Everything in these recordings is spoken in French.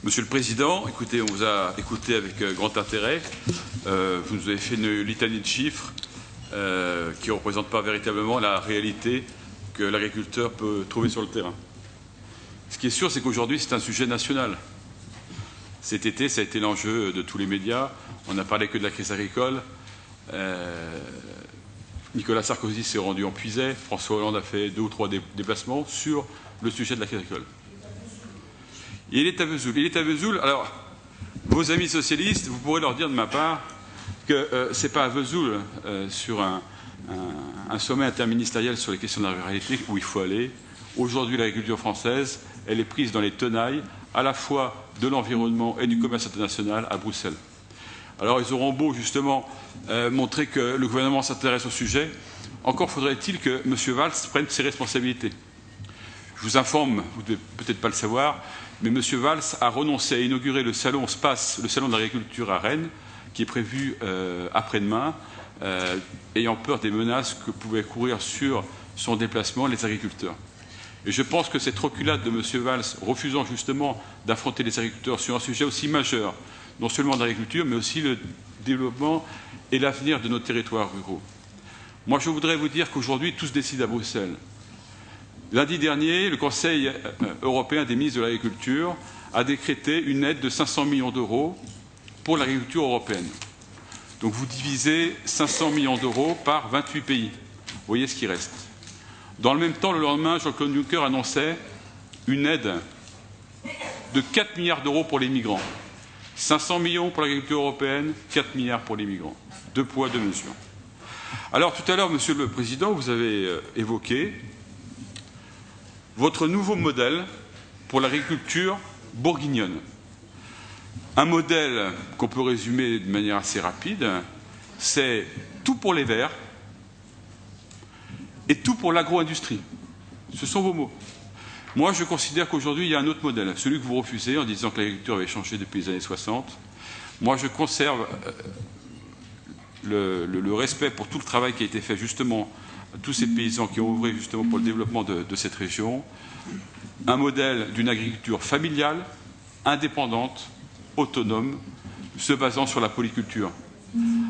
Monsieur le Président, écoutez, on vous a écouté avec grand intérêt. Vous nous avez fait une litanie de chiffres qui ne représentent pas véritablement la réalité que l'agriculteur peut trouver sur le terrain. Ce qui est sûr, c'est qu'aujourd'hui, c'est un sujet national. Cet été, ça a été l'enjeu de tous les médias. On n'a parlé que de la crise agricole. Nicolas Sarkozy s'est rendu en Puisay. François Hollande a fait 2 ou 3 déplacements sur le sujet de la crise agricole. Et il est à Vesoul. Il est à Vesoul. Alors, vos amis socialistes, vous pourrez leur dire de ma part que ce n'est pas à Vesoul, sur un sommet interministériel sur les questions de la ruralité, où il faut aller. Aujourd'hui, l'agriculture française, elle est prise dans les tenailles, à la fois de l'environnement et du commerce international à Bruxelles. Alors, ils auront beau, justement, montrer que le gouvernement s'intéresse au sujet. Encore faudrait-il que M. Valls prenne ses responsabilités. Je vous informe, vous ne devez peut-être pas le savoir, mais M. Valls a renoncé à inaugurer le salon SPACE, le salon de l'agriculture à Rennes, qui est prévu après-demain, ayant peur des menaces que pouvaient courir sur son déplacement les agriculteurs. Et je pense que cette reculade de M. Valls, refusant justement d'affronter les agriculteurs sur un sujet aussi majeur, non seulement de l'agriculture, mais aussi le développement et l'avenir de nos territoires ruraux. Moi, je voudrais vous dire qu'aujourd'hui, tout se décide à Bruxelles. Lundi dernier, le Conseil européen des ministres de l'Agriculture a décrété une aide de 500 millions d'euros pour l'agriculture européenne. Donc vous divisez 500 millions d'euros par 28 pays. Vous voyez ce qui reste. Dans le même temps, le lendemain, Jean-Claude Juncker annonçait une aide de 4 milliards d'euros pour les migrants. 500 millions pour l'agriculture européenne, 4 milliards pour les migrants. 2 poids, 2 mesures. Alors tout à l'heure, Monsieur le Président, vous avez évoqué votre nouveau modèle pour l'agriculture bourguignonne. Un modèle qu'on peut résumer de manière assez rapide, c'est tout pour les verts et tout pour l'agro-industrie. Ce sont vos mots. Moi, je considère qu'aujourd'hui, il y a un autre modèle, celui que vous refusez en disant que l'agriculture avait changé depuis les années 60. Moi, je conserve le respect pour tout le travail qui a été fait justement tous ces paysans qui ont œuvré justement pour le développement de cette région, un modèle d'une agriculture familiale, indépendante, autonome, se basant sur la polyculture.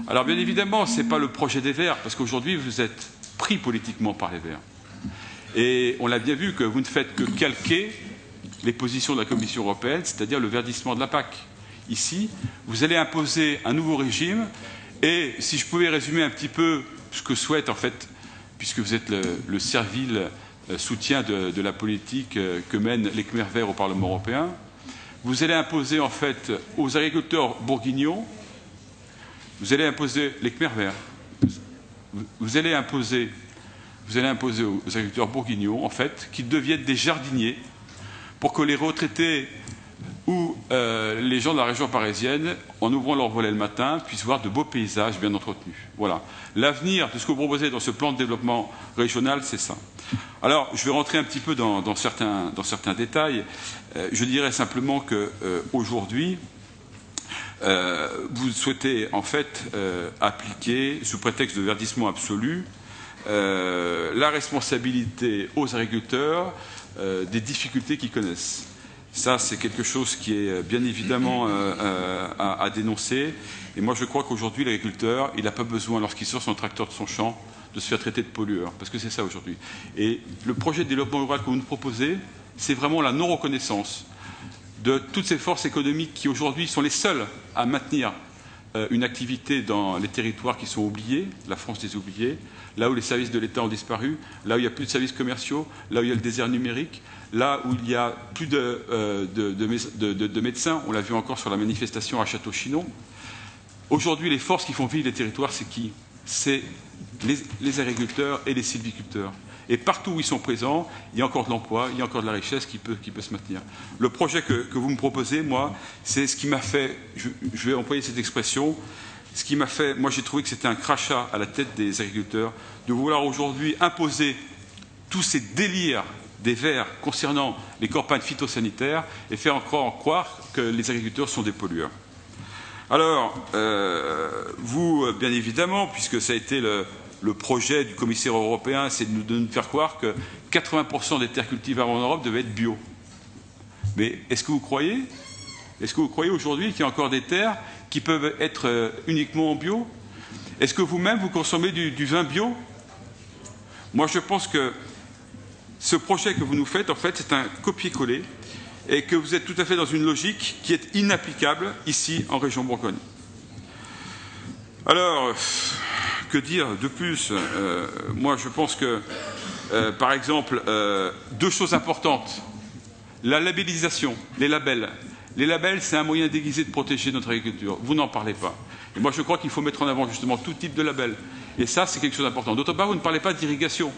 Alors bien évidemment, ce n'est pas le projet des Verts, parce qu'aujourd'hui vous êtes pris politiquement par les Verts. Et on l'a bien vu que vous ne faites que calquer les positions de la Commission européenne, c'est-à-dire le verdissement de la PAC. Ici, vous allez imposer un nouveau régime, et si je pouvais résumer un petit peu ce que souhaite en fait, puisque vous êtes le servile soutien de la politique que mènent les Khmers verts au Parlement européen, vous allez imposer en fait aux agriculteurs bourguignons, vous allez imposer les Khmers verts, vous allez imposer aux agriculteurs bourguignons en fait qu'ils deviennent des jardiniers pour que les retraités ou les gens de la région parisienne, en ouvrant leur volet le matin, puissent voir de beaux paysages bien entretenus. Voilà. L'avenir de ce que vous proposez dans ce plan de développement régional, c'est ça. Alors, je vais rentrer un petit peu dans certains détails. Je dirais simplement qu'aujourd'hui, vous souhaitez en fait appliquer, sous prétexte de verdissement absolu, la responsabilité aux agriculteurs des difficultés qu'ils connaissent. Ça, c'est quelque chose qui est bien évidemment à dénoncer. Et moi, je crois qu'aujourd'hui, l'agriculteur, il n'a pas besoin, lorsqu'il sort son tracteur de son champ, de se faire traiter de pollueur. Parce que c'est ça aujourd'hui. Et le projet de développement rural que vous nous proposez, c'est vraiment la non-reconnaissance de toutes ces forces économiques qui, aujourd'hui, sont les seules à maintenir une activité dans les territoires qui sont oubliés, la France des oubliés, là où les services de l'État ont disparu, là où il n'y a plus de services commerciaux, là où il y a le désert numérique, là où il y a plus de médecins, on l'a vu encore sur la manifestation à Château-Chinon. Aujourd'hui, les forces qui font vivre les territoires, c'est qui? C'est les agriculteurs et les sylviculteurs. Et partout où ils sont présents, il y a encore de l'emploi, il y a encore de la richesse qui peut se maintenir. Le projet que vous me proposez, moi, c'est ce qui m'a fait, je vais employer cette expression, ce qui m'a fait, moi j'ai trouvé que c'était un crachat à la tête des agriculteurs, de vouloir aujourd'hui imposer tous ces délires des Verts concernant les campagnes phytosanitaires et faire encore croire que les agriculteurs sont des pollueurs. Alors, vous, bien évidemment, puisque ça a été le projet du commissaire européen, c'est de nous faire croire que 80% des terres cultivables en Europe devaient être bio. Mais est-ce que vous croyez Est-ce que vous croyez aujourd'hui qu'il y a encore des terres qui peuvent être uniquement en bio? Est-ce que vous-même, vous consommez du vin bio? Moi, je pense que ce projet que vous nous faites, en fait, c'est un copier-coller et que vous êtes tout à fait dans une logique qui est inapplicable ici, en région Bourgogne. Alors, que dire de plus? Moi, je pense que, par exemple, deux choses importantes. La labellisation, les labels. Les labels, c'est un moyen déguisé de protéger notre agriculture. Vous n'en parlez pas. Et moi, je crois qu'il faut mettre en avant justement tout type de label. Et ça, c'est quelque chose d'important. D'autre part, vous ne parlez pas d'irrigation.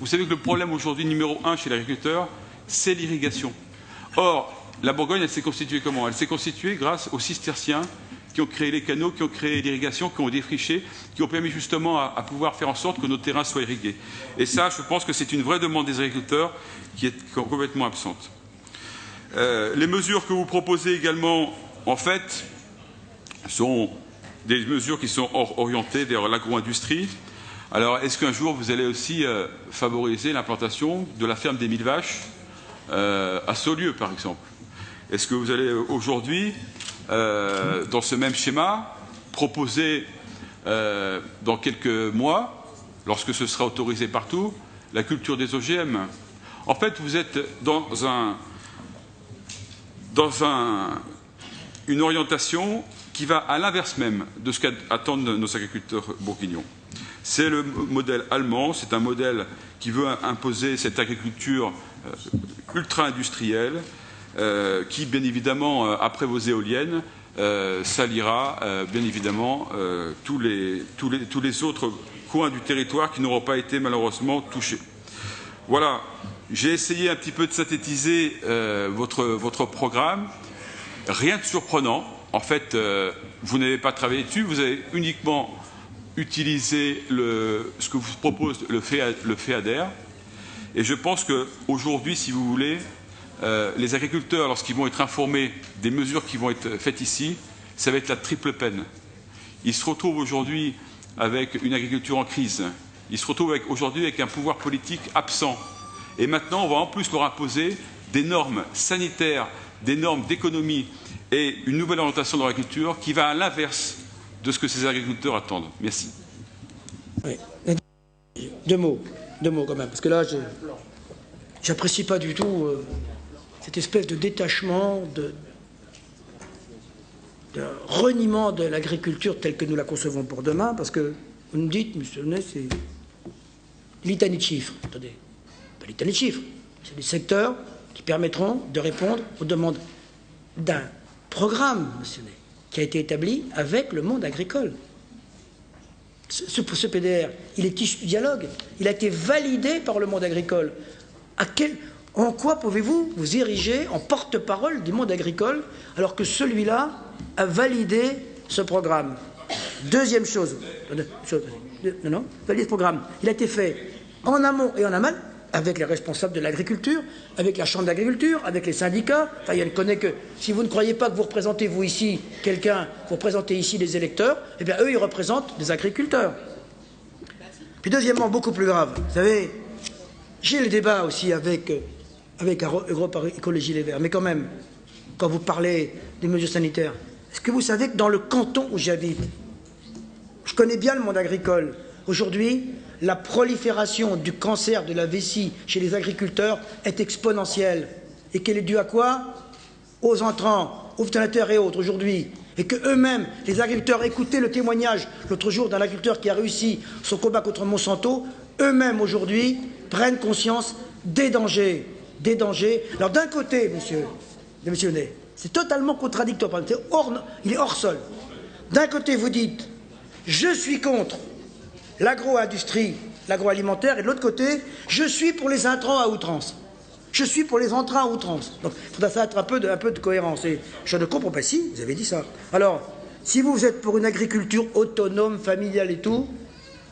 Vous savez que le problème aujourd'hui numéro 1 chez l'agriculteur, c'est l'irrigation. Or, la Bourgogne, elle s'est constituée comment? Elle s'est constituée grâce aux cisterciens qui ont créé les canaux, qui ont créé l'irrigation, qui ont défriché, qui ont permis justement à pouvoir faire en sorte que nos terrains soient irrigués. Et ça, je pense que c'est une vraie demande des agriculteurs qui est complètement absente. Les mesures que vous proposez également, en fait, sont des mesures qui sont orientées vers l'agro-industrie. Alors, est-ce qu'un jour, vous allez aussi favoriser l'implantation de la ferme des 1000 vaches à Saulieu, par exemple? Est-ce que vous allez aujourd'hui, dans ce même schéma, proposer dans quelques mois, lorsque ce sera autorisé partout, la culture des OGM? En fait, vous êtes dans une orientation qui va à l'inverse même de ce qu'attendent nos agriculteurs bourguignons. C'est le modèle allemand, c'est un modèle qui veut imposer cette agriculture ultra-industrielle qui, bien évidemment, après vos éoliennes, salira, bien évidemment, tous les autres coins du territoire qui n'auront pas été malheureusement touchés. Voilà, j'ai essayé un petit peu de synthétiser votre programme. Rien de surprenant. En fait, vous n'avez pas travaillé dessus, vous avez uniquement utilisé ce que vous propose le FEADER. Et je pense qu'aujourd'hui, si vous voulez, les agriculteurs, lorsqu'ils vont être informés des mesures qui vont être faites ici, ça va être la triple peine. Ils se retrouvent aujourd'hui avec une agriculture en crise. Ils se retrouvent aujourd'hui avec un pouvoir politique absent. Et maintenant, on va en plus leur imposer des normes sanitaires, des normes d'économie et une nouvelle orientation de l'agriculture qui va à l'inverse de ce que ces agriculteurs attendent. Merci. Oui. Deux mots quand même, parce que là, j'apprécie pas du tout cette espèce de détachement, de reniement de l'agriculture telle que nous la concevons pour demain, parce que vous nous dites, monsieur le ministre, c'est litanie de chiffres. Attendez, pas litanie de chiffres, c'est des secteurs qui permettront de répondre aux demandes d'un programme, monsieur le ministre, qui a été établi avec le monde agricole. Ce PDR, il est issu du dialogue, il a été validé par le monde agricole. En quoi pouvez-vous vous ériger en porte-parole du monde agricole alors que celui-là a validé ce programme? Deuxième chose, validé ce programme, il a été fait en amont et en aval avec les responsables de l'agriculture, avec la Chambre d'agriculture, avec les syndicats. Enfin, il ne connaît que... Si vous ne croyez pas que vous représentez, vous ici, quelqu'un, vous représentez ici des électeurs, eh bien, eux, ils représentent des agriculteurs. Puis deuxièmement, beaucoup plus grave, vous savez, j'ai le débat aussi avec Europe Écologie Les Verts, mais quand même, quand vous parlez des mesures sanitaires, est-ce que vous savez que dans le canton où j'habite, je connais bien le monde agricole, aujourd'hui, la prolifération du cancer de la vessie chez les agriculteurs est exponentielle. Et qu'elle est due à quoi? Aux entrants, aux phtalates et autres aujourd'hui. Et que eux-mêmes, les agriculteurs, écoutez le témoignage l'autre jour d'un agriculteur qui a réussi son combat contre Monsanto, eux-mêmes aujourd'hui prennent conscience des dangers. Alors d'un côté, monsieur Ney, c'est totalement contradictoire, il est hors sol. D'un côté, vous dites, je suis contre l'agro-industrie, l'agroalimentaire, et de l'autre côté, je suis pour les intrants à outrance. Je suis pour les intrants à outrance. Donc, il faudra faire un peu de cohérence. Et je ne comprends pas si, vous avez dit ça. Alors, si vous êtes pour une agriculture autonome, familiale et tout,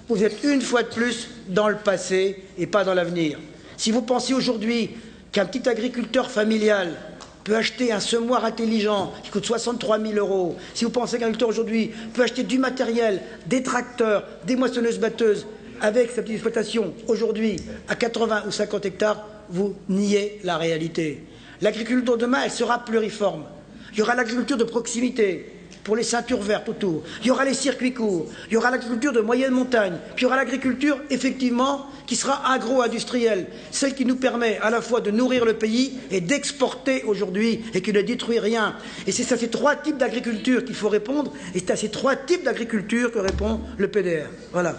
vous êtes une fois de plus dans le passé et pas dans l'avenir. Si vous pensez aujourd'hui qu'un petit agriculteur familial peut acheter un semoir intelligent qui coûte 63 000 €, si vous pensez qu'un agriculteur aujourd'hui peut acheter du matériel, des tracteurs, des moissonneuses-batteuses, avec sa petite exploitation aujourd'hui à 80 ou 50 hectares, vous niez la réalité. L'agriculture demain, elle sera pluriforme. Il y aura l'agriculture de proximité, pour les ceintures vertes autour. Il y aura les circuits courts. Il y aura l'agriculture de moyenne montagne. Puis il y aura l'agriculture, effectivement, qui sera agro-industrielle. Celle qui nous permet à la fois de nourrir le pays et d'exporter aujourd'hui et qui ne détruit rien. Et c'est à ces trois types d'agriculture qu'il faut répondre. Et c'est à ces trois types d'agriculture que répond le PDR. Voilà.